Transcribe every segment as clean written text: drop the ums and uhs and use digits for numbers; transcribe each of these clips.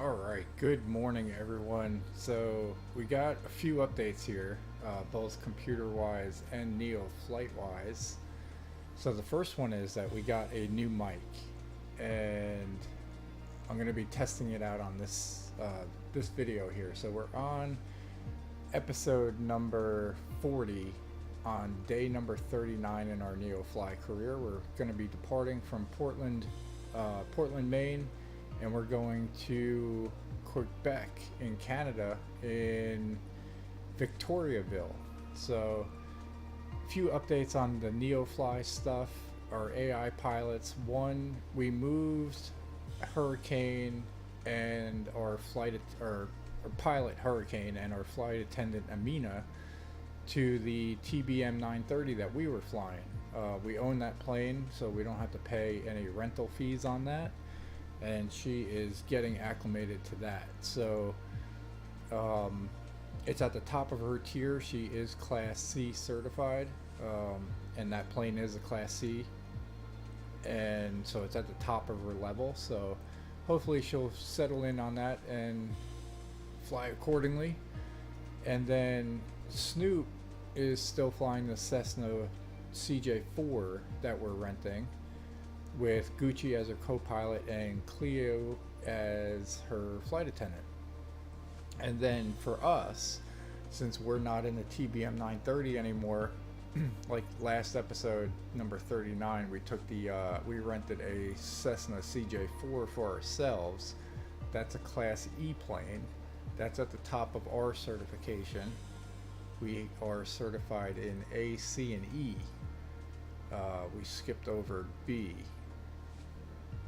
All right, good morning, everyone. So we got a few updates here, both computer-wise and NeoFlight-wise. So the first one is that we got a new mic, and I'm going to be testing it out on this video here. So we're on episode number 40 on day number 39 in our NeoFly career. We're going to be departing from Portland, Maine, and we're going to Quebec in Canada in Victoriaville. So a few updates on the NeoFly stuff. Our AI pilots, one, we moved Hurricane and our pilot Hurricane and our flight attendant Amina to the TBM 930 that we were flying. We own that plane, so we don't have to pay any rental fees on that, and she is getting acclimated to that. So it's at the top of her tier. She is Class C certified, and that plane is a Class C, and so it's at the top of her level. So hopefully she'll settle in on that and fly accordingly. And then Snoop is still flying the Cessna CJ4 that we're renting, with Gucci as her co-pilot and Cleo as her flight attendant. And then for us, since we're not in the TBM 930 anymore, like last episode number 39, we rented a Cessna CJ4 for ourselves. That's a Class E plane. That's at the top of our certification. We are certified in A, C, and E. We skipped over B.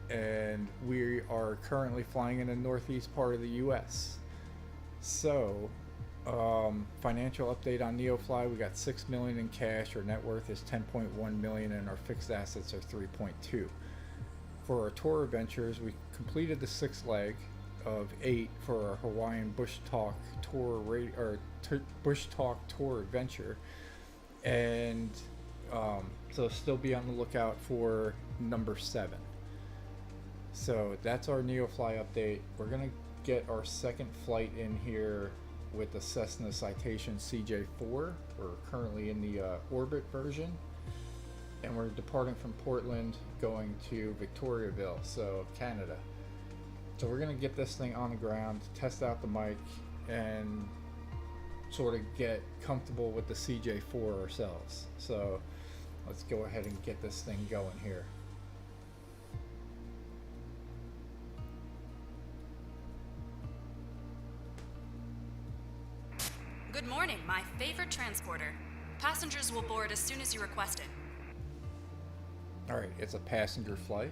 And we are currently flying in the northeast part of the US. So, financial update on NeoFly: we got $6 million in cash. Our net worth is $10.1 million, and our fixed assets are $3.2. For our tour adventures, we completed the sixth leg of 8 for our Hawaiian Bushtalk tour adventure, and so still be on the lookout for number 7. So that's our NeoFly update. We're gonna get our second flight in here with the Cessna Citation CJ4. We're currently in the orbit version, and we're departing from Portland going to Victoriaville, so Canada. So we're gonna get this thing on the ground, test out the mic, and sort of get comfortable with the CJ4 ourselves. So let's go ahead and get this thing going here. Good morning, my favorite transporter. Passengers will board as soon as you request it. Alright, it's a passenger flight.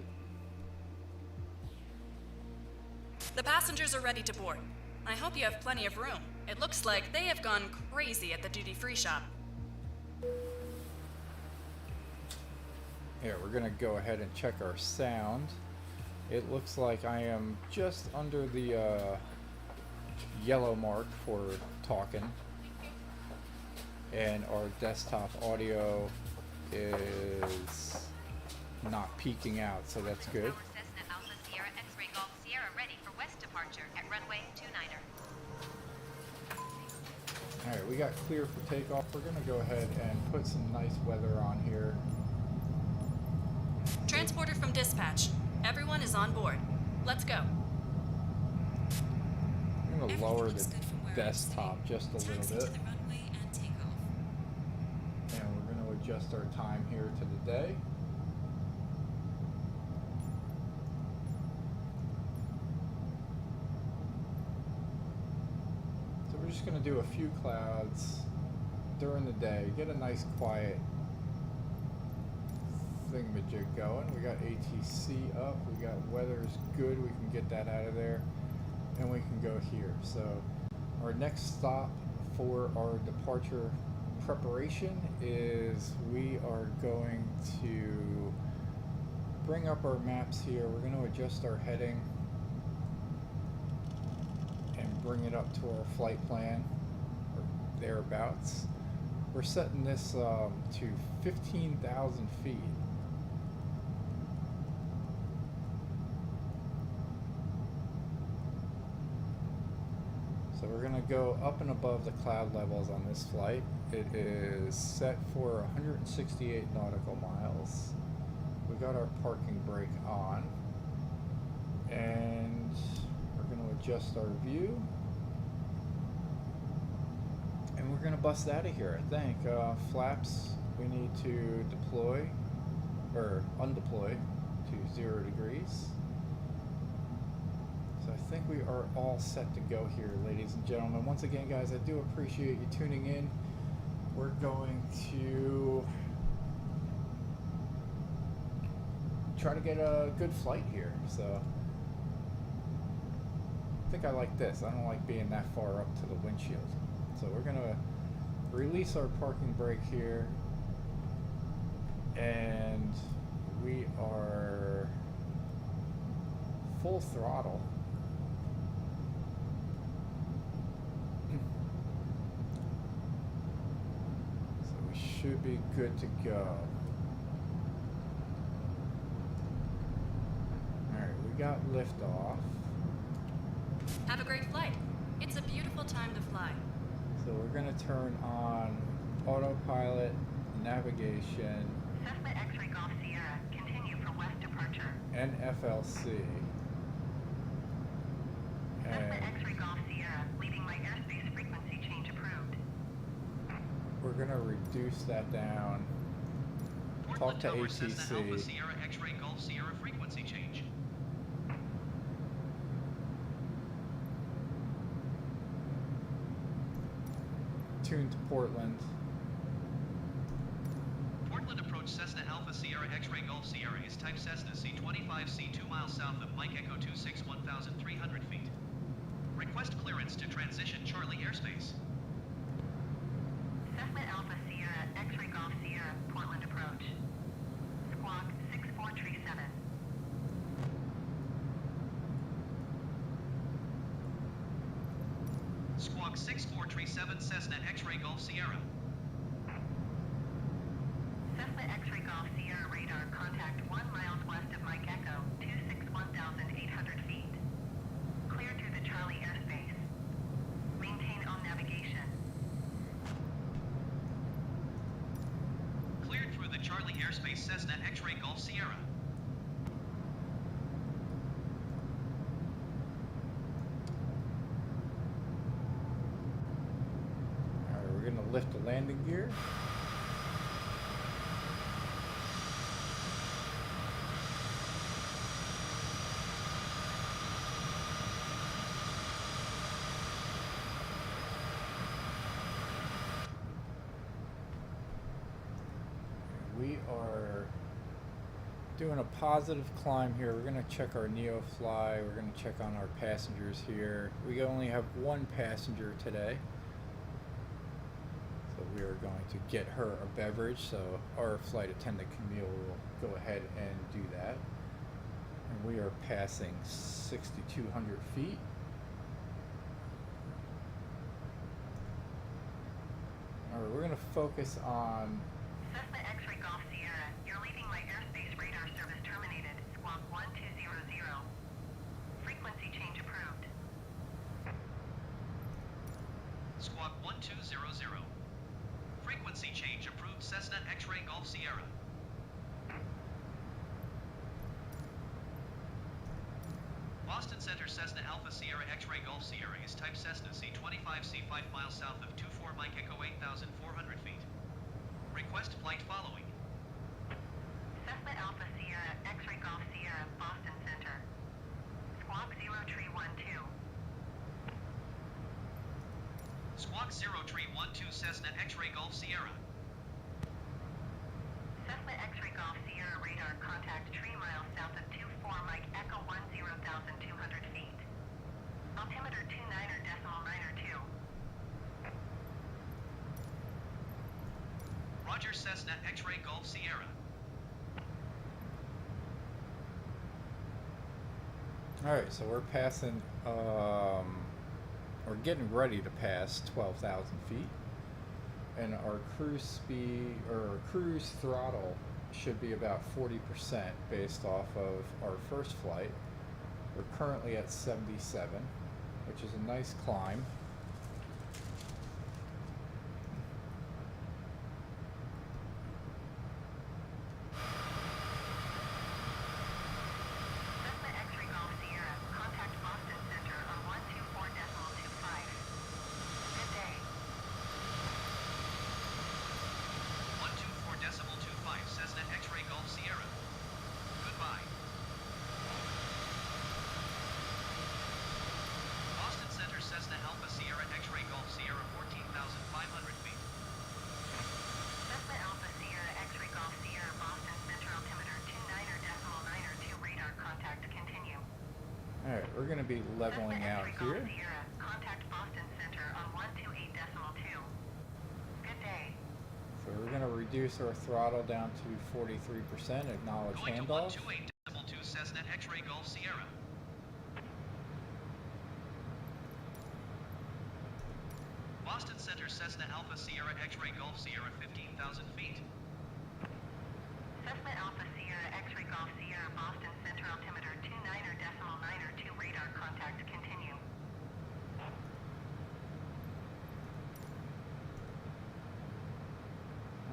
The passengers are ready to board. I hope you have plenty of room. It looks like they have gone crazy at the duty-free shop. Here, we're gonna go ahead and check our sound. It looks like I am just under the yellow mark for talking, and our desktop audio is not peaking out, so that's good. Cessna Alpha Sierra X-Ray Golf Sierra ready for west departure at runway 29er. Alright, we got clear for takeoff. We're gonna go ahead and put some nice weather on here. Transporter from dispatch. Everyone is on board. Let's go. I'm gonna lower the desktop just a little bit. And we're gonna adjust our time here to the day. So we're just gonna do a few clouds during the day, get a nice quiet thingamajig going. We got ATC up, we got weather's good, we can get that out of there, and we can go here. So our next stop for our departure preparation is we are going to bring up our maps here. We're going to adjust our heading and bring it up to our flight plan or thereabouts. We're setting this to 15,000 feet. So we're going to go up and above the cloud levels on this flight. It is set for 168 nautical miles. We got our parking brake on. And we're going to adjust our view. And we're going to bust out of here, I think. Flaps, we need to deploy, or undeploy to 0 degrees. So I think we are all set to go here, ladies and gentlemen. Once again, guys, I do appreciate you tuning in. We're going to try to get a good flight here. So I think I like this. I don't like being that far up to the windshield. So we're going to release our parking brake here. And we are full throttle. Should be good to go. Alright, we got liftoff. Have a great flight. It's a beautiful time to fly. So we're going to turn on autopilot, navigation, Cessna X-Ray Golf Sierra, continue for west departure. NFLC. Cessna X-Ray Golf Sierra, leaving my airspace frequency change approved. We're going to reduce that down. Talk to Tower, Cessna Alpha ATC. Sierra X-Ray Golf Sierra frequency change. Tune to Portland. Portland approach Cessna Alpha Sierra X-Ray Golf Sierra is type Cessna C25C 2 miles south of Mike Echo 26 1,300 feet. Request clearance to transition Charlie airspace. Cessna Alpha Sierra X-Ray Golf Sierra, Portland approach. Squawk 6437. Squawk 6437 Cessna X-Ray Golf Sierra. Cessna X-Ray Golf Sierra radar contact 1 miles west of Mike Echo, 261,800 feet. Clear through the Charlie airspace. Maintain on navigation. Cleared through the Charlie airspace Cessna X-Ray Golf Sierra. Alright, we're going to lift the landing gear. We are doing a positive climb here. We're going to check our NeoFly. We're going to check on our passengers here. We only have one passenger today. So we are going to get her a beverage. So our flight attendant Camille will go ahead and do that. And we are passing 6,200 feet. Alright, we're going to focus on Cessna X-Ray Golf Sierra, you're leaving my airspace radar service terminated. Squawk 1200. Frequency change approved. Squawk 1200. Frequency change approved Cessna X-Ray Golf Sierra. Boston Center Cessna Alpha Sierra X-Ray Golf Sierra is type Cessna C25C 5 miles south of 24 Mike Echo 8,400 feet. Request flight following. Cessna Alpha Sierra X-Ray Golf Sierra, Boston Center. Squawk 0312. Squawk 0312 Cessna X-Ray Golf Sierra. Cessna X-Ray Golf Sierra radar contact 3 miles south of 24 Mike Echo 10,200 feet. Altimeter 29.92. Roger Cessna X-Ray Golf Sierra. Alright, so we're passing, we're getting ready to pass 12,000 feet. And our cruise speed, or cruise throttle, should be about 40% based off of our first flight. We're currently at 77, which is a nice climb. going to be leveling Cessna out X-ray Golf here. Sierra, contact Boston Center on 128.2. Good day. So we're going to reduce our throttle down to 43%, acknowledge Going handoff. to 128.2 Cessna X-ray Golf Sierra. Boston Center Cessna Alpha Sierra X-ray Golf Sierra 15,000 feet. Cessna Alpha Sierra X-ray Golf Sierra Boston Center altimeter 29.902 radar contact continue.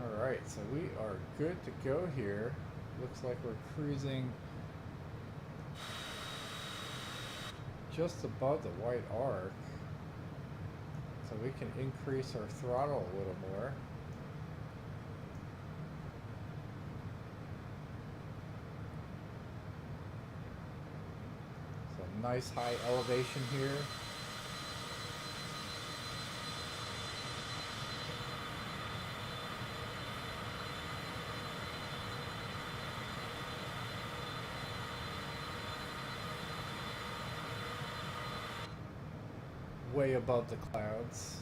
Alright, so we are good to go here. Looks like we're cruising just above the white arc. So we can increase our throttle a little more. So nice high elevation here. Way above the clouds.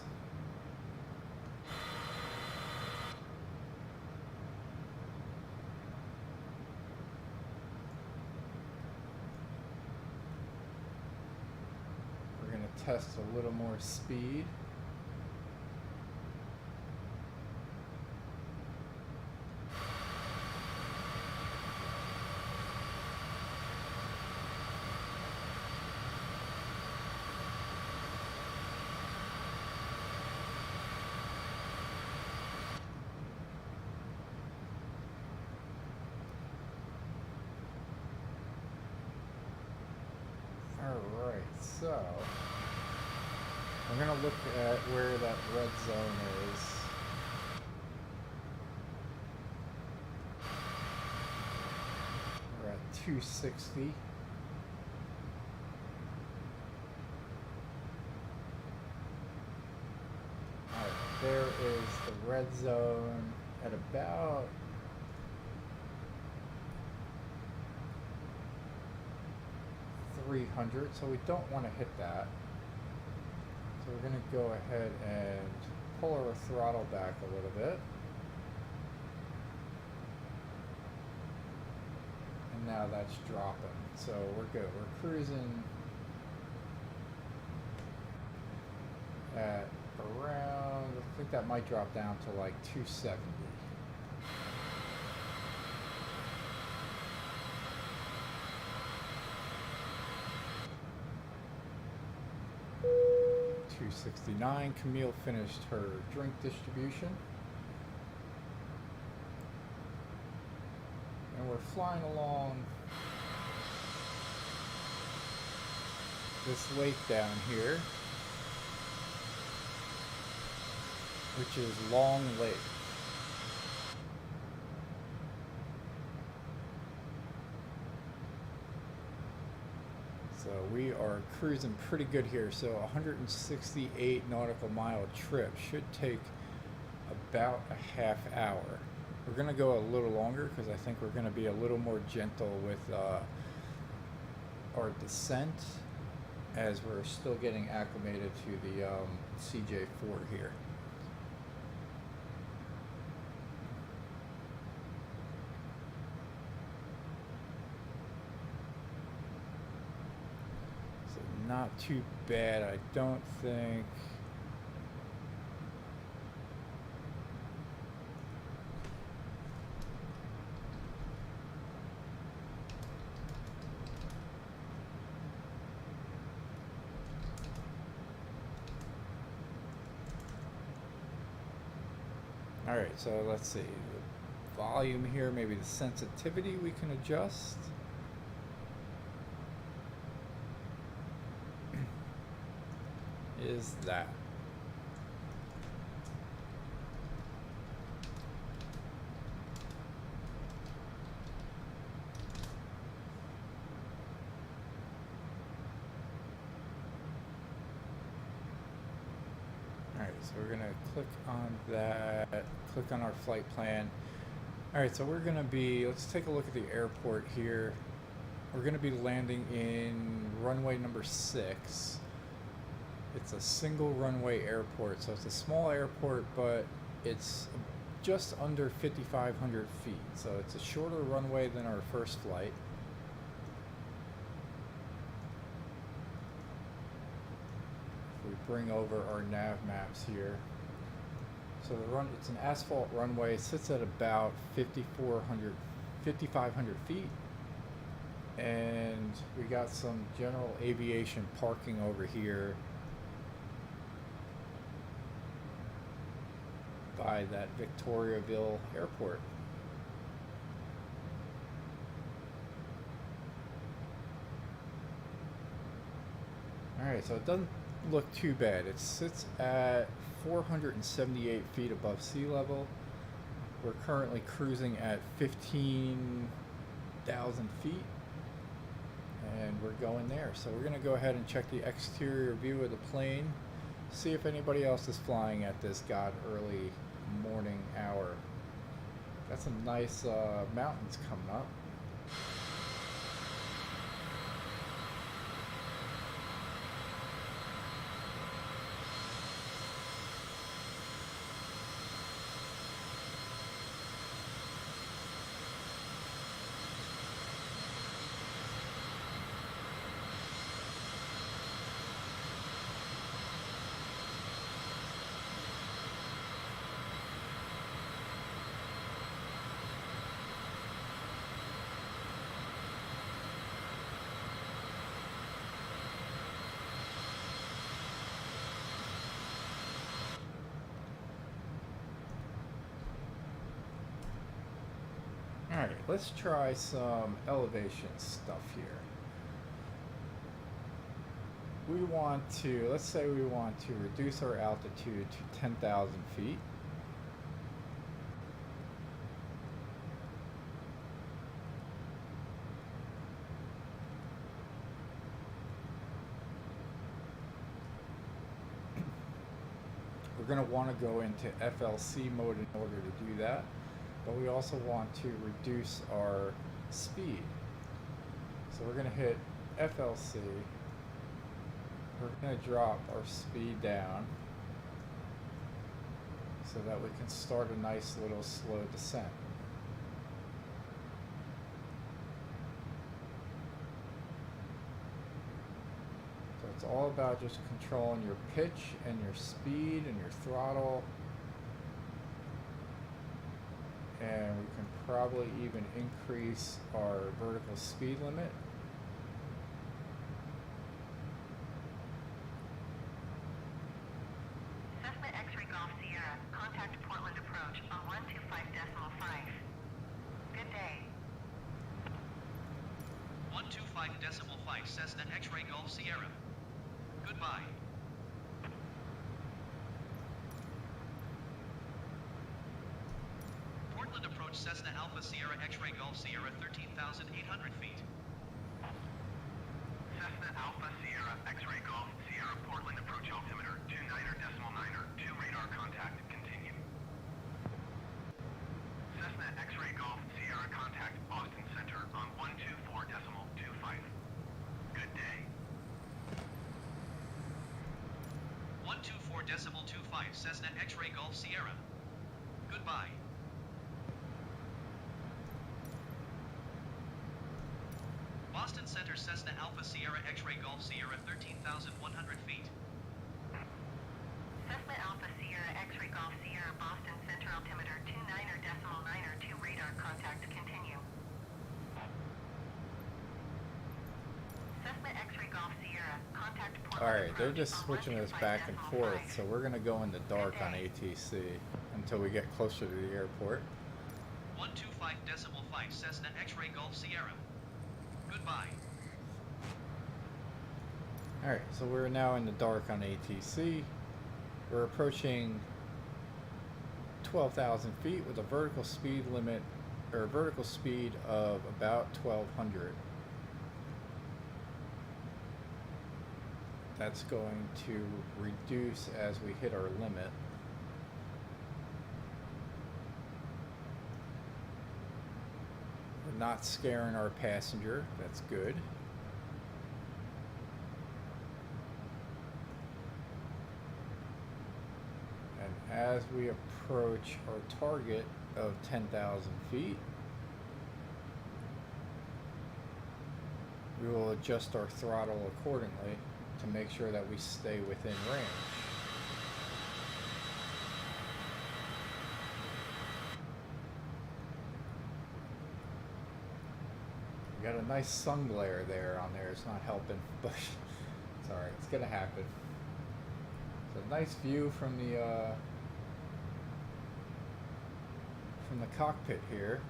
We're going to test a little more speed. Alright, so we're going to look at where that red zone is. We're at 260. Alright, there is the red zone at about 300, so we don't want to hit that. So we're going to go ahead and pull our throttle back a little bit. And now that's dropping. So we're good. We're cruising at around, I think that might drop down to like 270. 269. Camille finished her drink distribution. And we're flying along this lake down here, which is Long Lake. So we are cruising pretty good here. So 168 nautical mile trip should take about a half hour. We're going to go a little longer because I think we're going to be a little more gentle with our descent as we're still getting acclimated to the CJ4 here. So not too bad, I don't think. Alright, so let's see, the volume here, maybe the sensitivity we can adjust. Is that. Alright, so we're going to click on that, click on our flight plan. Alright, so we're going to be, let's take a look at the airport here. we're going to be landing in runway number 6. It's a single runway airport, so it's a small airport, but it's just under 5,500 feet, so it's a shorter runway than our first flight. If we bring over our nav maps here, so it's an asphalt runway, sits at about 5,500 feet, and we got some general aviation parking over here by that Victoriaville airport. Alright, so it doesn't look too bad. It sits at 478 feet above sea level. We're currently cruising at 15,000 feet, and we're going there. So we're going to go ahead and check the exterior view of the plane, see if anybody else is flying at this god early morning hour. Got some nice mountains coming up. Alright, let's try some elevation stuff here. Let's say we want to reduce our altitude to 10,000 feet. We're going to want to go into FLC mode in order to do that. But we also want to reduce our speed. So we're going to hit FLC. We're going to drop our speed down so that we can start a nice little slow descent. So it's all about just controlling your pitch and your speed and your throttle. And we can probably even increase our vertical speed limit. Cessna X-Ray Golf Sierra, contact Portland approach on 125.5. Good day. 125.5 Cessna X-Ray Golf Sierra. Goodbye. Portland approach Cessna Alpha Sierra X-Ray Golf Sierra 13,800 feet. Cessna Alpha Sierra X-Ray Golf Sierra Portland approach altimeter 29.9er 2 radar contact continue. Cessna X-Ray Golf Sierra contact Austin Center on 124.25. Good day. 124.25 Cessna X-Ray Golf Sierra. Goodbye. Boston Center Cessna Alpha Sierra X-Ray Golf Sierra 13,100 feet. Cessna Alpha Sierra X-Ray Golf Sierra Boston Center altimeter 29.9er 2 radar contact continue. Cessna X-Ray Golf Sierra contact Portland. Alright, they're approach just on switching us back and forth, 125.5. so we're going to go in the dark on ATC until we get closer to the airport. 125.5 Cessna X-Ray Golf Sierra. Goodbye. Alright, so we're now in the dark on ATC. We're approaching 12,000 feet with a vertical speed limit, or vertical speed of about 1,200. That's going to reduce as we hit our limit. We're not scaring our passenger. That's good. And as we approach our target of 10,000 feet, we will adjust our throttle accordingly to make sure that we stay within range. We got a nice sun glare there on there. It's not helping, but it's alright. It's gonna happen. It's a nice view from the cockpit here.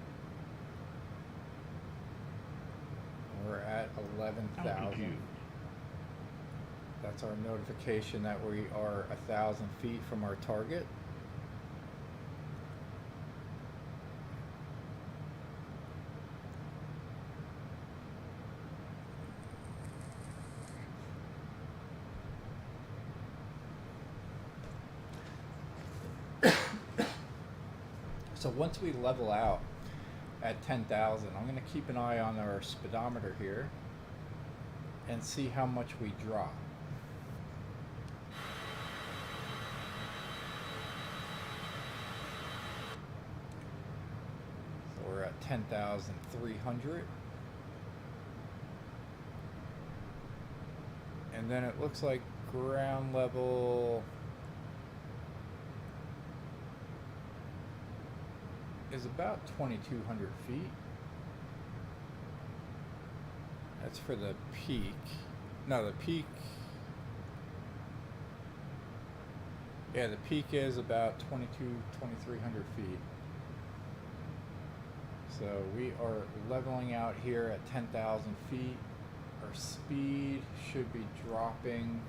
We're at 11,000. That's our notification that we are 1,000 feet from our target. So once we level out at 10,000, I'm going to keep an eye on our speedometer here and see how much we drop. So we're at 10,300. And then it looks like ground level is about 2,200 feet. That's for the peak. No, the peak. Yeah, the peak is about 2,300 feet. So we are leveling out here at 10,000 feet. Our speed should be dropping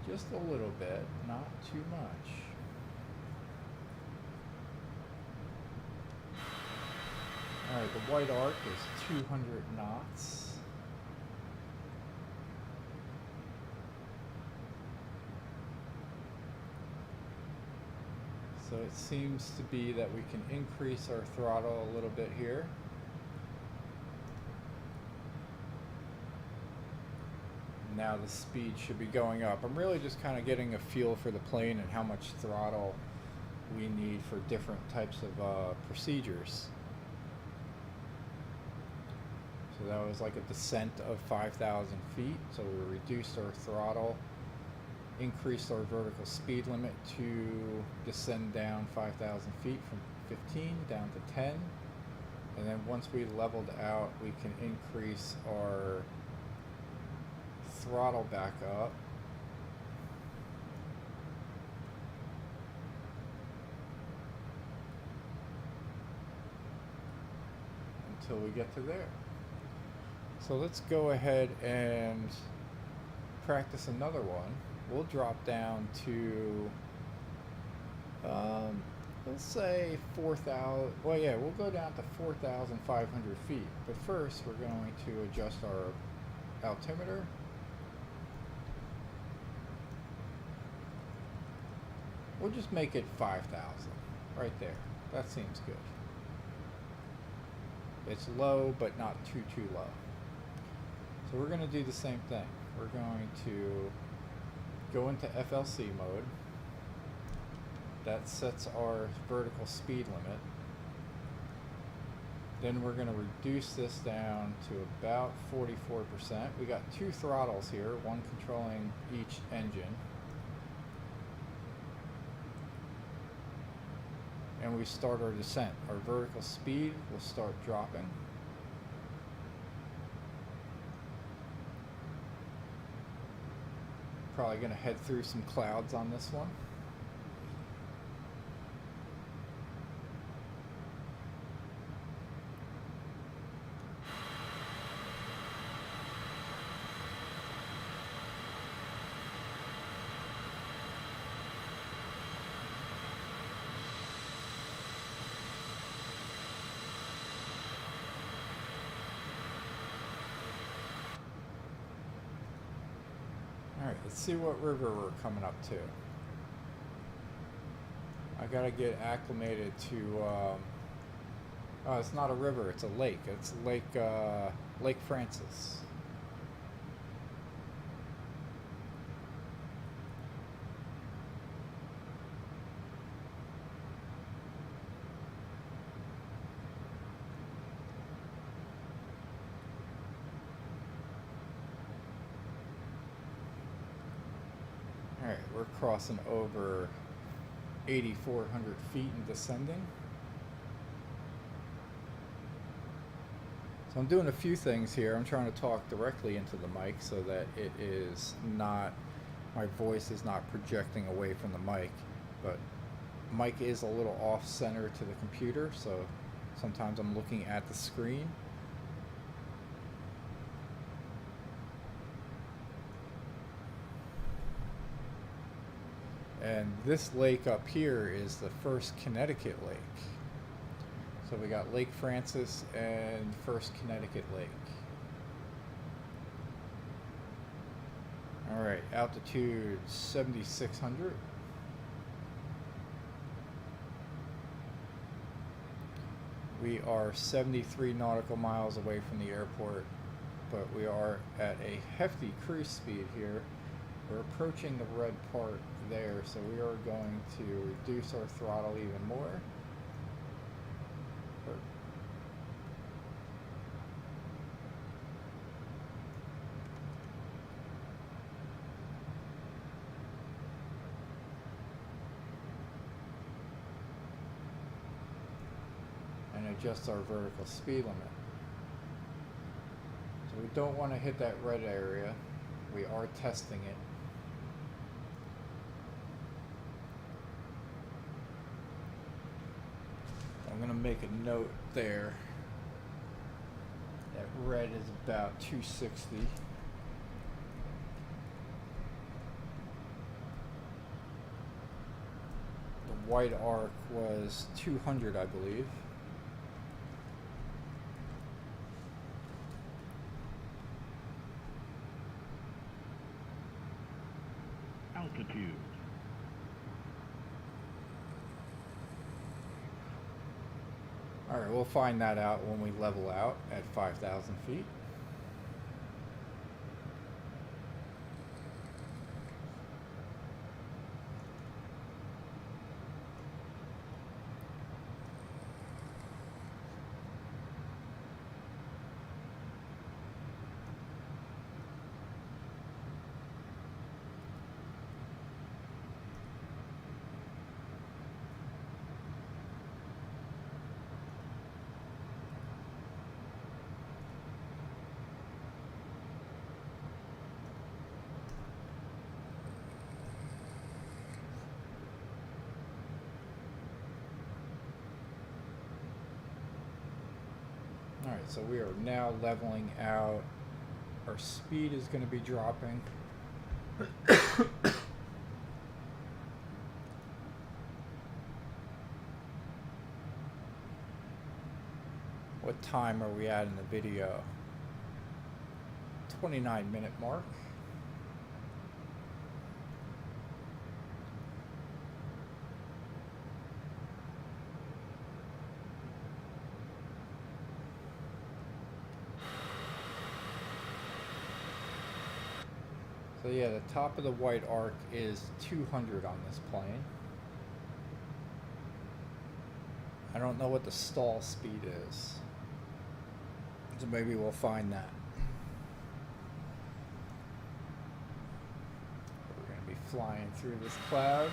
just a little bit, not too much. Alright, the white arc is 200 knots. So it seems to be that we can increase our throttle a little bit here. Now the speed should be going up. I'm really just kind of getting a feel for the plane and how much throttle we need for different types of procedures. So that was like a descent of 5,000 feet. So we reduced our throttle, increased our vertical speed limit to descend down 5,000 feet from 15 down to 10. And then once we leveled out, we can increase our throttle back up. Until we get to there. So let's go ahead and practice another one. We'll drop down to, let's say 4,000, well yeah, we'll go down to 4,500 feet. But first we're going to adjust our altimeter. We'll just make it 5,000, right there. That seems good. It's low, but not too low. So we're going to do the same thing. We're going to go into FLC mode. That sets our vertical speed limit. Then we're going to reduce this down to about 44%. We got two throttles here, one controlling each engine. And we start our descent. Our vertical speed will start dropping. Probably going to head through some clouds on this one. Alright, let's see what river we're coming up to. I gotta get acclimated to Oh, it's not a river, it's a lake. It's Lake Francis. Alright, we're crossing over 8,400 feet and descending. So I'm doing a few things here. I'm trying to talk directly into the mic so that it is not, my voice is not projecting away from the mic, but mic is a little off center to the computer, so sometimes I'm looking at the screen. And this lake up here is the First Connecticut Lake. So we got Lake Francis and First Connecticut Lake. All right, altitude 7,600. We are 73 nautical miles away from the airport, but we are at a hefty cruise speed here. We're approaching the red part there, so we are going to reduce our throttle even more. And adjust our vertical speed limit. So we don't want to hit that red area. We are testing it. I'm going to make a note there. That red is about 260. The white arc was 200, I believe. Altitude. Alright, we'll find that out when we level out at 5,000 feet. Alright, so we are now leveling out. Our speed is going to be dropping. What time are we at in the video? 29-minute mark. So yeah, the top of the white arc is 200 on this plane. I don't know what the stall speed is, so maybe we'll find that. We're going to be flying through this cloud.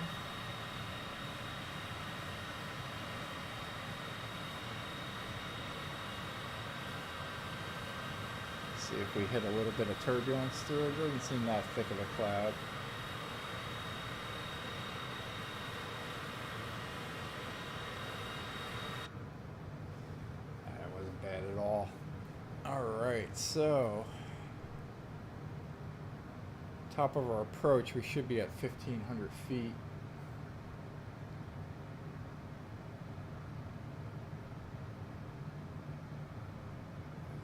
See if we hit a little bit of turbulence through it. It doesn't seem that thick of a cloud. That wasn't bad at all. Alright, so top of our approach, we should be at 1,500 feet.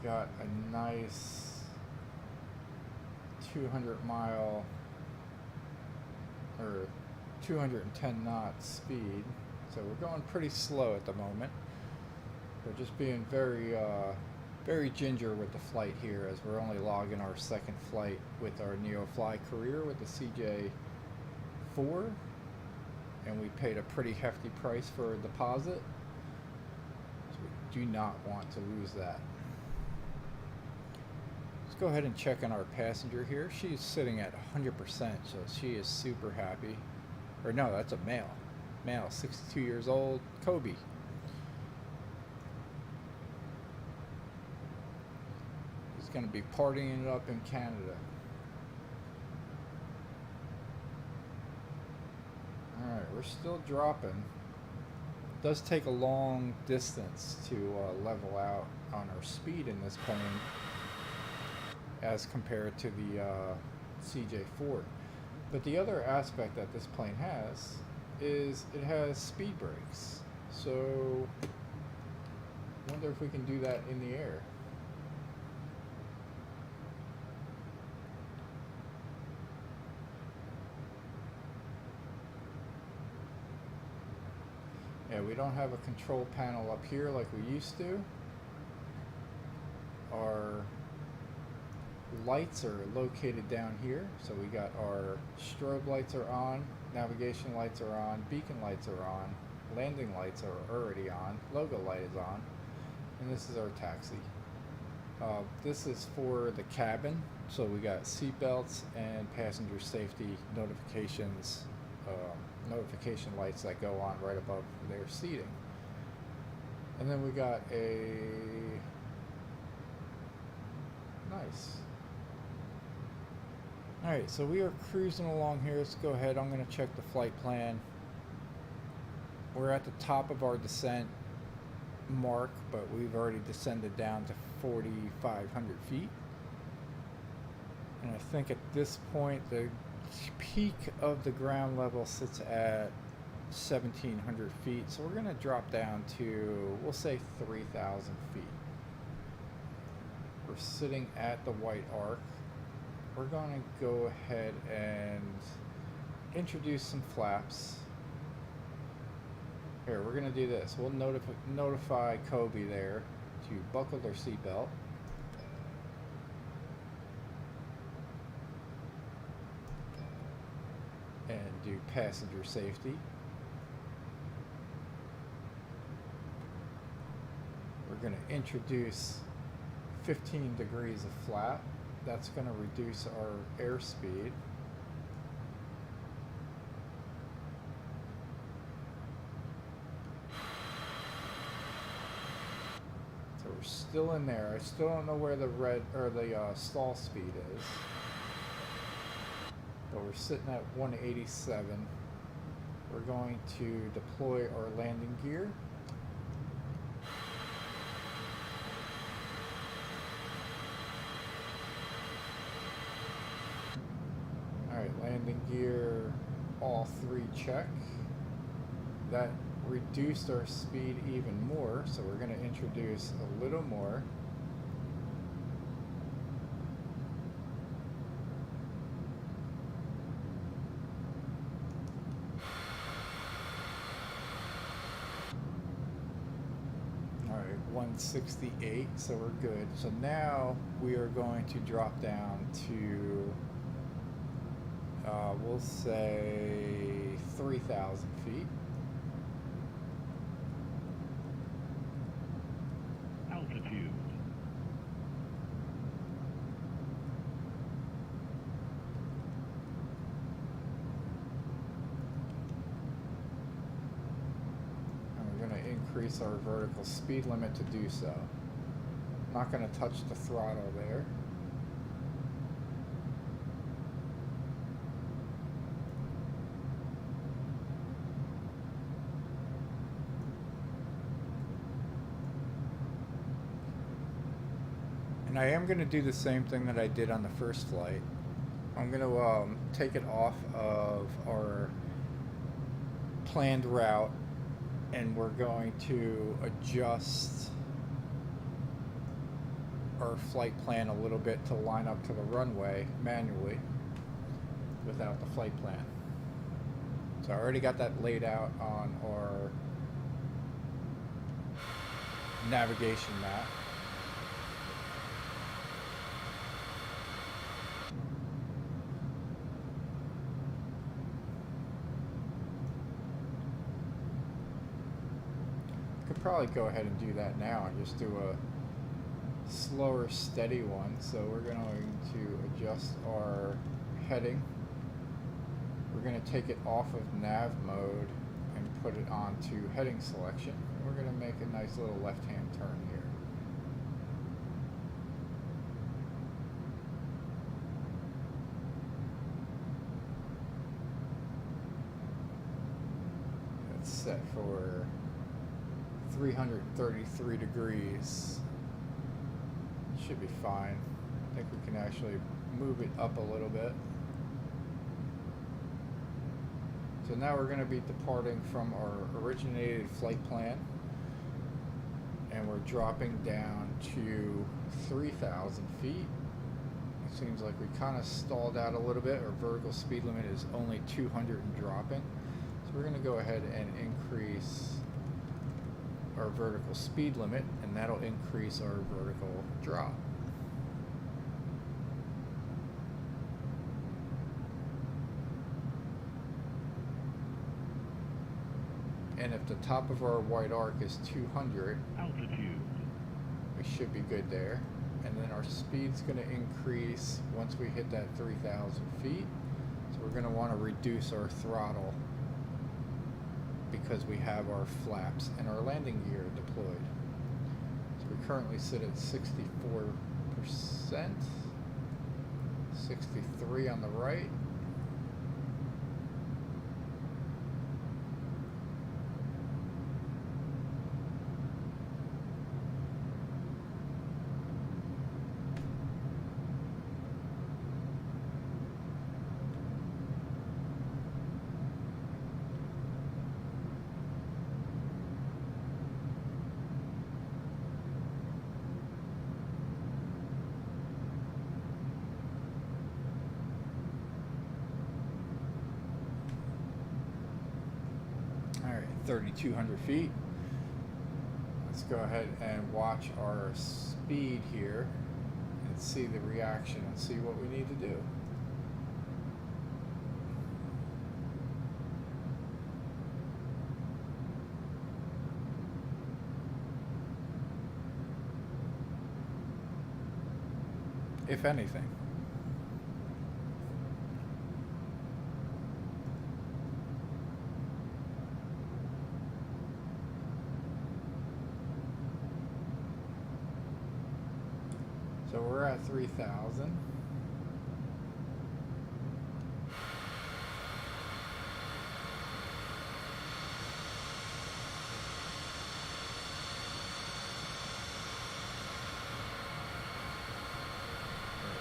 Got a nice 200-mile or 210 knot speed, so we're going pretty slow at the moment. We're just being very ginger with the flight here, as we're only logging our second flight with our NEOFLY Career with the CJ4, and we paid a pretty hefty price for a deposit, so we do not want to lose that. Let's go ahead and check on our passenger here. She's sitting at 100%, so she is super happy. Or no, that's a male. Male, 62 years old, Kobe. He's going to be partying it up in Canada. Alright, we're still dropping. It does take a long distance to level out on our speed in this plane as compared to the CJ4. But the other aspect that this plane has is it has speed brakes. So I wonder if we can do that in the air. Yeah, we don't have a control panel up here like we used to. Our lights are located down here, so we got our strobe lights are on, navigation lights are on, beacon lights are on, landing lights are already on, logo light is on, and this is our taxi. This is for the cabin, so we got seat belts and passenger safety notifications, notification lights that go on right above their seating. And then we got a nice. Alright, so we are cruising along here. Let's go ahead. I'm going to check the flight plan. We're at the top of our descent mark, but we've already descended down to 4,500 feet. And I think at this point the peak of the ground level sits at 1,700 feet. So we're going to drop down to, we'll say, 3,000 feet. We're sitting at the white arc. We're going to go ahead and introduce some flaps. Here, we're going to do this. We'll notify Kobe there to buckle their seatbelt. And do passenger safety. We're going to introduce 15 degrees of flap. That's going to reduce our airspeed. So we're still in there. I still don't know where the red or the stall speed is, but we're sitting at 187. We're going to deploy our landing gear. Landing gear, all three check. That reduced our speed even more, so we're going to introduce a little more. Alright, 168, so we're good. So now we are going to drop down to we'll say 3,000 feet. Altitude. And we're going to increase our vertical speed limit to do so. Not going to touch the throttle there. And I am going to do the same thing that I did on the first flight. I'm going to take it off of our planned route, and we're going to adjust our flight plan a little bit to line up to the runway manually without the flight plan. So I already got that laid out on our navigation map. Could probably go ahead and do that now and just do a slower, steady one. So we're going to adjust our heading. We're going to take it off of nav mode and put it onto heading selection. We're going to make a nice little left-hand turn here. It's set for 333 degrees. Should be fine. I think we can actually move it up a little bit. So now we're going to be departing from our originated flight plan, and we're dropping down to 3,000 feet. It seems like we kind of stalled out a little bit. Our vertical speed limit is only 200 and dropping. So we're going to go ahead and increase our vertical speed limit, and that'll increase our vertical drop. And if the top of our white arc is 200, Altitude. we should be good there. And then our speed's going to increase once we hit that 3,000 feet. So we're going to want to reduce our throttle because we have our flaps and our landing gear deployed. So we currently sit at 64%, 63 on the right. All right, 3,200 feet. Let's go ahead and watch our speed here and see the reaction and see what we need to do. If anything. So we're at 3,000.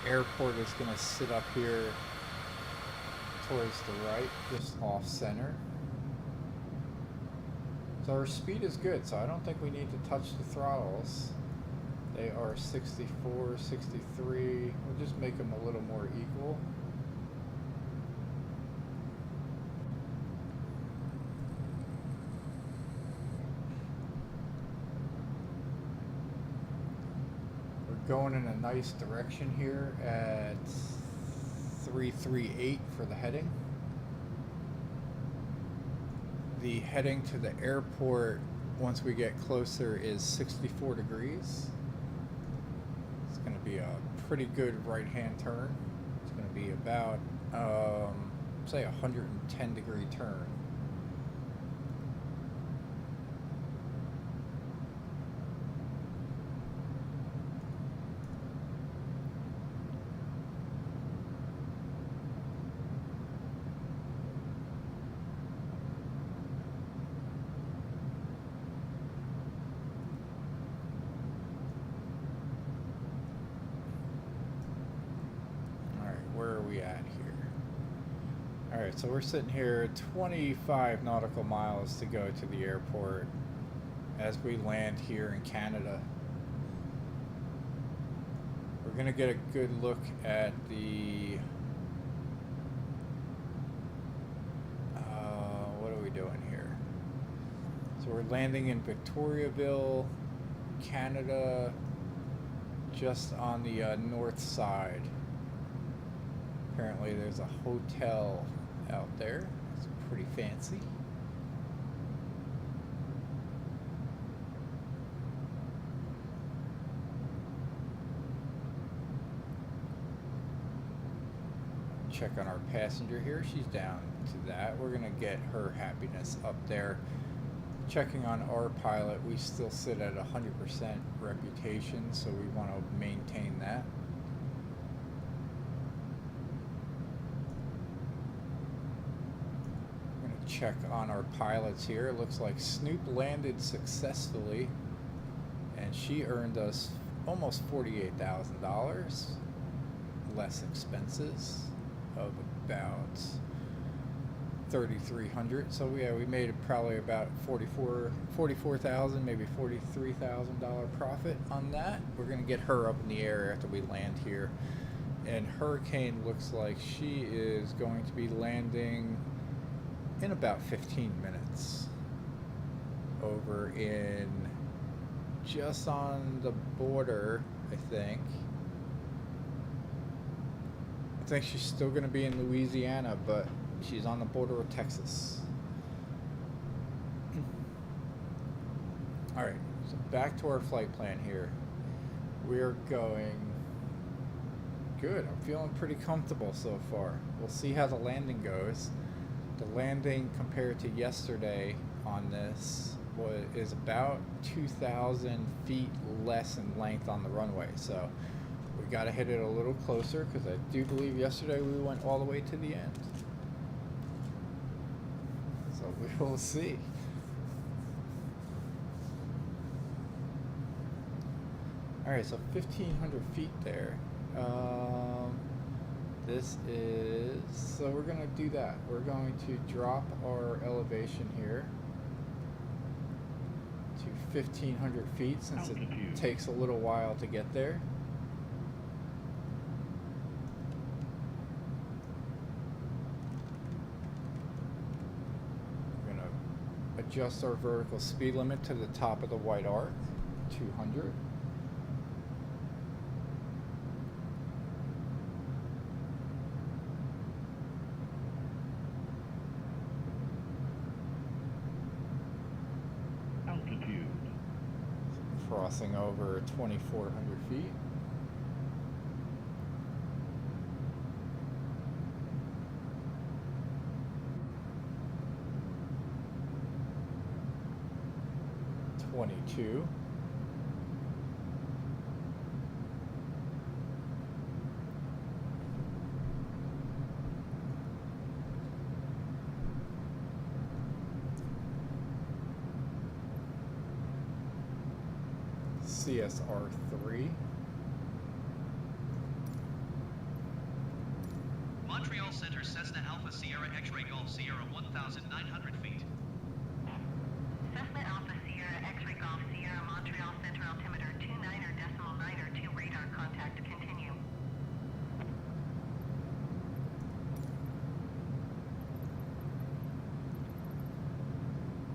Our airport is going to sit up here towards the right, just off center. So our speed is good, so I don't think we need to touch the throttles. They are 64, 63. We'll just make them a little more equal. We're going in a nice direction here at 338 for the heading. The heading to the airport, once we get closer, is 64 degrees. Going to be a pretty good right-hand turn. It's going to be about, say, 110 degree turn. Where are we at here? Alright, so we're sitting here 25 nautical miles to go to the airport as we land here in Canada. We're going to get a good look at the what are we doing here? So we're landing in Victoriaville, Canada, just on the north side. Apparently there's a hotel out there. It's pretty fancy. Check on our passenger here. She's down to that. We're gonna get her happiness up there. Checking on our pilot, we still sit at 100% reputation, so we want to maintain that. I'm gonna check on our pilots here. It looks like Snoop landed successfully, and she earned us almost $48,000 less expenses of about 3,300. So yeah, we made probably about 44,000, maybe $43,000 profit on that. We're gonna get her up in the air after we land here, and Hurricane looks like she is going to be landing in about 15 minutes over in just on the border, I think. I think she's still going to be in Louisiana, but she's on the border of Texas. All right, so back to our flight plan here. We're going good. I'm feeling pretty comfortable so far. We'll see how the landing goes. The landing compared to yesterday on this is about 2,000 feet less in length on the runway. So we got to hit it a little closer, because I do believe yesterday we went all the way to the end. So we will see. Alright, so 1,500 feet there. This is, so we're going to do that. We're going to drop our elevation here to 1,500 feet, since it takes a little while to get there. We're going to adjust our vertical speed limit to the top of the white arc, 200. Crossing over 2,400 feet. (22). CSR3. Montreal Center Cessna Alpha Sierra X-Ray Golf Sierra 1,900 feet. Cessna Alpha Sierra X-Ray Golf Sierra Montreal Center altimeter 29.9 radar contact continue.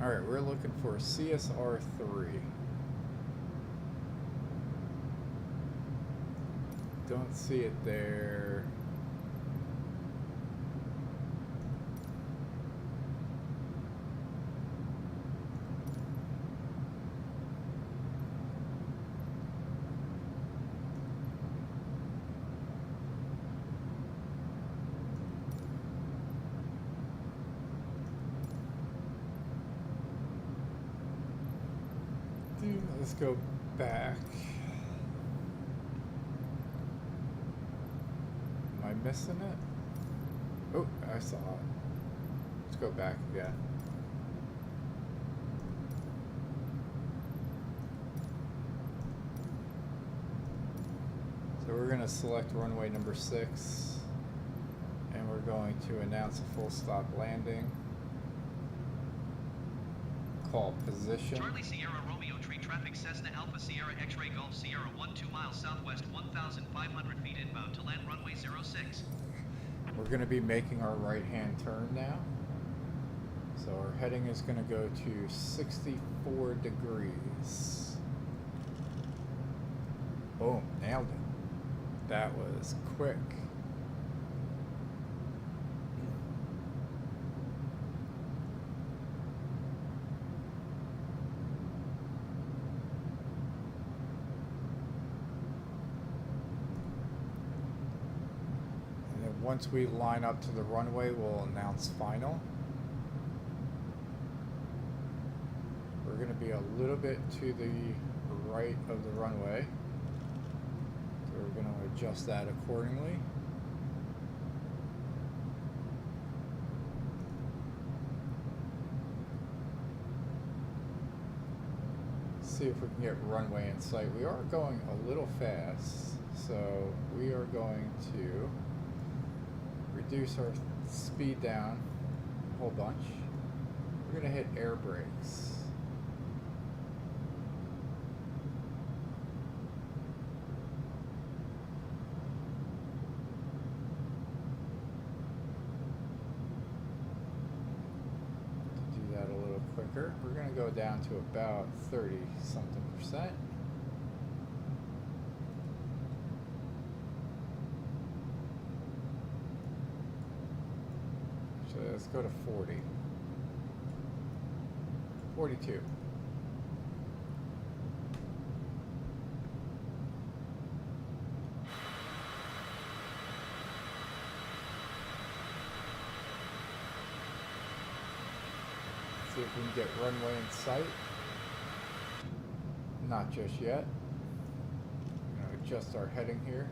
Alright, we're looking for CSR3. Don't see it there. Let's go back. Am I missing it? Oh, I saw it. Let's go back again. So we're going to select runway number 6, and we're going to announce a full stop landing. Call position. Charlie Sierra Romeo Tree Traffic Cessna Alpha Sierra X-Ray Golf Sierra 12 miles southwest 1,500 feet inbound to land runway 06. We're going to be making our right-hand turn now. So our heading is going to go to 64 degrees. Boom, nailed it. That was quick. And then once we line up to the runway, we'll announce final. We're going to be a little bit to the right of the runway. So we're going to adjust that accordingly. See if we can get runway in sight. We are going a little fast, so we are going to reduce our speed down a whole bunch. We're going to hit air brakes. We're going to go down to about 30-something%. So let's go to 40. 42. See if we can get runway in sight. Not just yet. I'm going to adjust our heading here.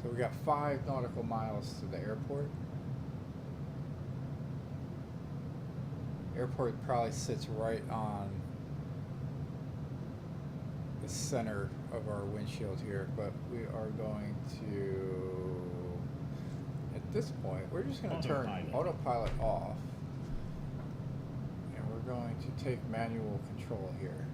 So we got 5 nautical miles to the airport. Airport probably sits right on the center of our windshield here, but we are going to, at this point, we're just going to turn autopilot off, and we're going to take manual control here.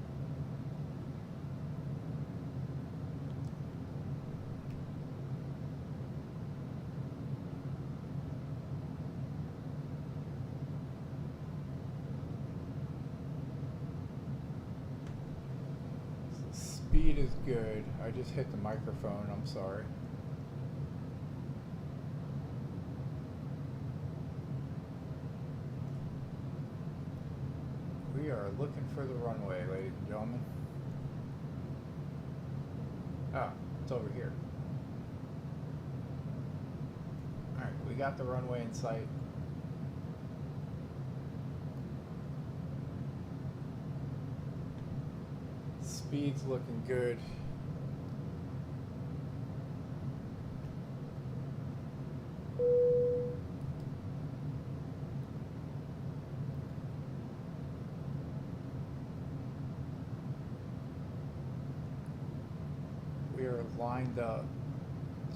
Speed is good. I just hit the microphone, I'm sorry. We are looking for the runway, ladies and gentlemen. Ah, it's over here. Alright, we got the runway in sight. Speed's looking good. We are lined up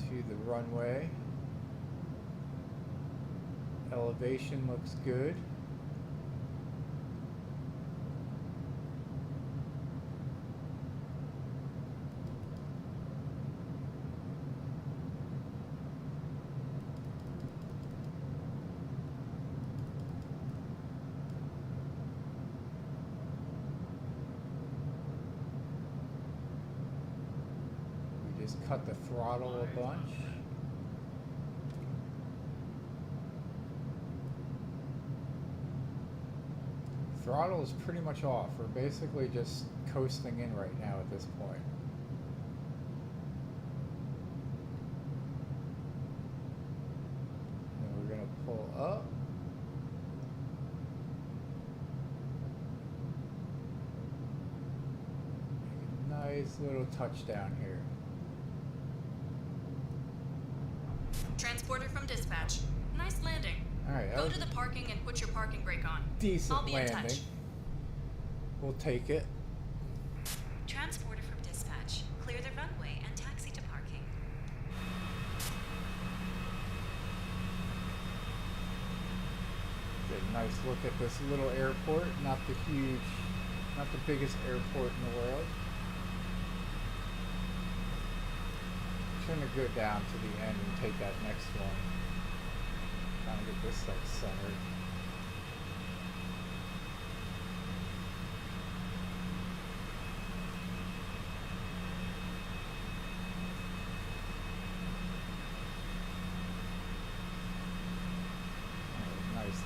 to the runway. Elevation looks good. Just cut the throttle a bunch. Throttle is pretty much off. We're basically just coasting in right now at this point. And we're going to pull up. Make a nice little touchdown here. Transporter from dispatch. Nice landing. All right. Go to the parking and put your parking brake on. Decent I'll be landing. in touch. We'll take it. Transporter from dispatch. Clear the runway and taxi to parking. Get a nice look at this little airport. Not the biggest airport in the world. Trying to go down to the end and take that next one. Trying to get this stuff centered.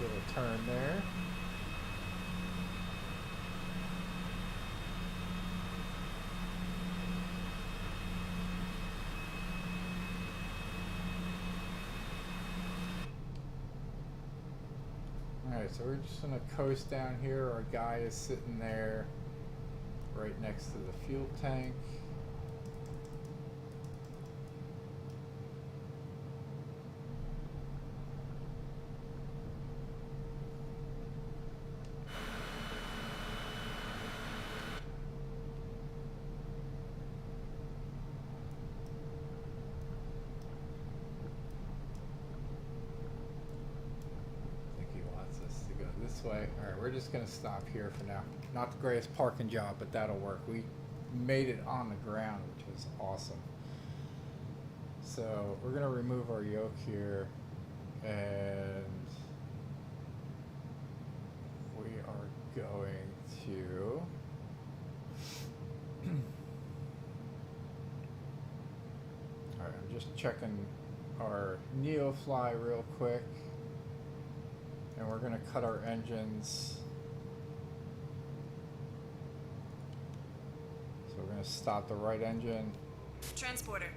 little turn there. Alright, so we're just gonna coast down here. Our guy is sitting there right next to the fuel tank. This way. Alright, we're just gonna stop here for now. Not the greatest parking job, but that'll work. We made it on the ground, which is awesome. So we're gonna remove our yoke here, and we are going to alright, I'm just checking our NeoFly real quick. And we're going to cut our engines. So we're going to stop the right engine. Transporter,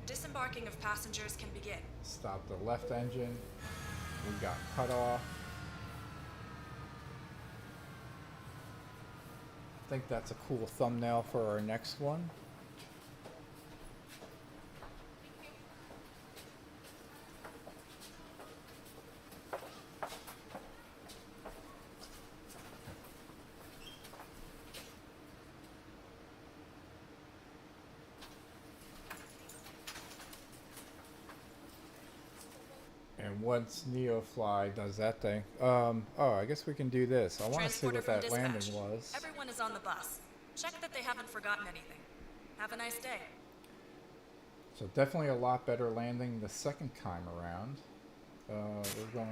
disembarking of passengers can begin. Stop the left engine. We got cut off. I think that's a cool thumbnail for our next one. And once NeoFly does that thing, oh, I guess we can do this. I want to see Transporter what from that dispatch. landing was. Everyone is on the bus. Check that they haven't forgotten anything. Have a nice day. So definitely a lot better landing the second time around. We're going